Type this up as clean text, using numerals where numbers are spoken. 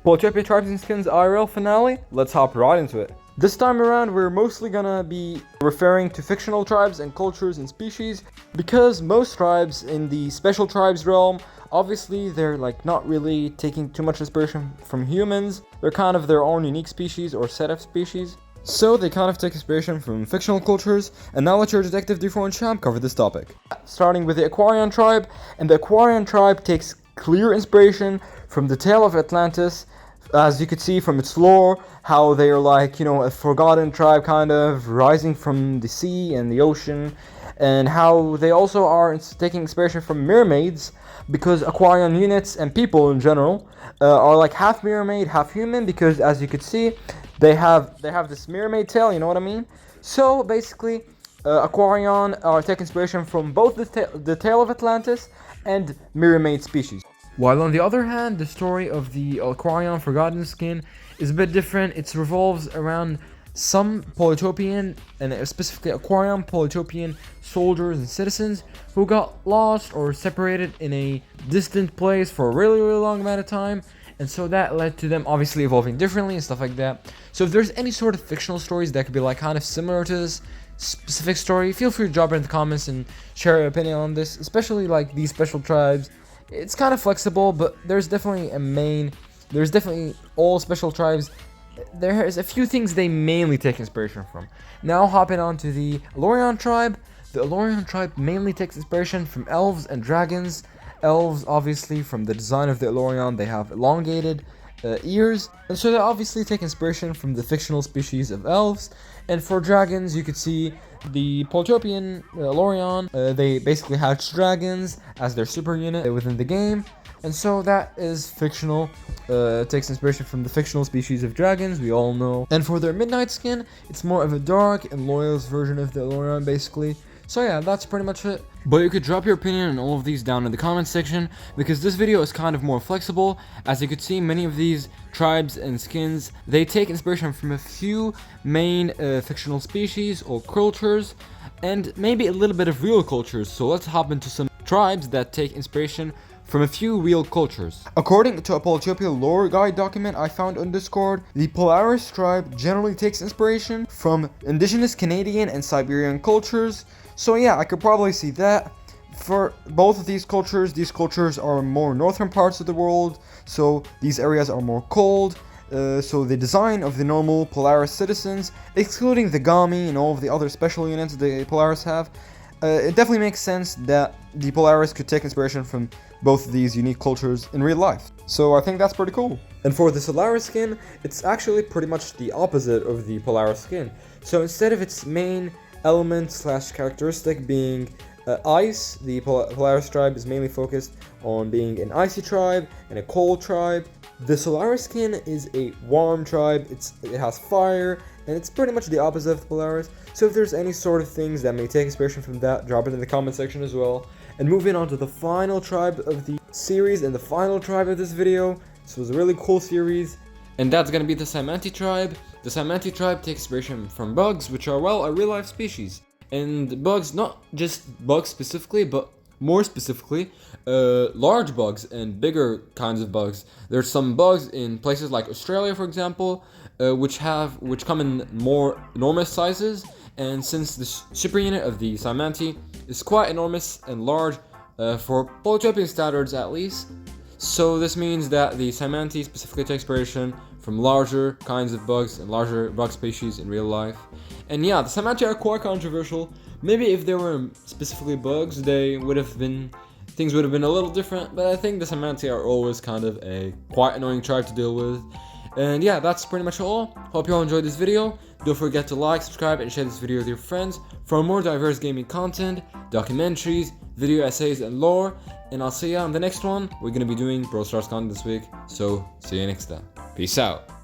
Polytopian Tribes and Skins IRL finale, let's hop right into it. This time around, we're mostly gonna be referring to fictional tribes and cultures and species, because most tribes in the special tribes realm, obviously they're like not really taking too much inspiration from humans. They're kind of their own unique species or set of species. So they kind of take inspiration from fictional cultures, and now let your Detective D4 and Champ cover this topic. Starting with the Aquarion tribe, and the Aquarion tribe takes clear inspiration from the tale of Atlantis, as you could see from its lore, how they are like, a forgotten tribe kind of rising from the sea and the ocean, and how they also are taking inspiration from mermaids, because Aquarion units and people in general are like half mermaid, half human, because as you could see, they have this mermaid tail, you know what I mean? So basically, Aquarion are taking inspiration from both the tale of Atlantis and mermaid species. While on the other hand, the story of the Aquarion Forgotten skin is a bit different. It revolves around some Polytopian, and specifically Aquarion Polytopian soldiers and citizens who got lost or separated in a distant place for a really long amount of time. And so that led to them obviously evolving differently and stuff like that. So if there's any sort of fictional stories that could be like kind of similar to this specific story, feel free to drop it in the comments and share your opinion on this, especially like these special tribes. It's kind of flexible, but there's definitely all special tribes. There's a few things they mainly take inspiration from. Now hopping on to the Elyrion tribe. The Elyrion tribe mainly takes inspiration from elves and dragons. Elves, obviously, from the design of the Elyrion, they have elongated ears, and so they obviously take inspiration from the fictional species of elves. And for dragons, you could see the Polytopian Elyrion, they basically hatch dragons as their super unit within the game, and so that is fictional. Takes inspiration from the fictional species of dragons, we all know. And for their Midnight skin, it's more of a dark and loyal version of the Elyrion, basically. So yeah, that's pretty much it. But you could drop your opinion on all of these down in the comments section, because this video is kind of more flexible. As you could see, many of these tribes and skins, they take inspiration from a few main fictional species or cultures, and maybe a little bit of real cultures. So let's hop into some tribes that take inspiration from a few real cultures. According to a Polytopia lore guide document I found on Discord, the Polaris tribe generally takes inspiration from indigenous Canadian and Siberian cultures. So yeah, I could probably see that. For both of these cultures are more northern parts of the world, so these areas are more cold. So the design of the normal Polaris citizens, excluding the Gami and all of the other special units the Polaris have, it definitely makes sense that the Polaris could take inspiration from both of these unique cultures in real life. So I think that's pretty cool. And for the Solaris skin, it's actually pretty much the opposite of the Polaris skin. So instead of its main element / characteristic being ice, the Polaris tribe is mainly focused on being an icy tribe and a cold tribe. The Solaris skin is a warm tribe. It has fire, and it's pretty much the opposite of the Polaris. So if there's any sort of things that may take inspiration from that, drop it in the comment section as well. And moving on to the final tribe of the series and the final tribe of this video. This was a really cool series, and that's gonna be the Cymanti tribe. The Cymanti tribe takes inspiration from bugs, which are, well, a real-life species. And bugs, not just bugs specifically, but more specifically, large bugs and bigger kinds of bugs. There's some bugs in places like Australia, for example, which come in more enormous sizes. And since the super unit of the Cymanti is quite enormous and large, for Polytopian standards at least, so this means that the Cymanti specifically take inspiration from larger kinds of bugs and larger bug species in real life. And yeah, the Cymanti are quite controversial. Maybe if they were specifically bugs, things would have been a little different, but I think the Cymanti are always kind of a quite annoying tribe to deal with. And yeah, that's pretty much all. Hope you all enjoyed this video. Don't forget to like, subscribe, and share this video with your friends for more diverse gaming content, documentaries, video essays, and lore. And I'll see you on the next one. We're gonna be doing Brawl Stars content this week, so see you next time. Peace out.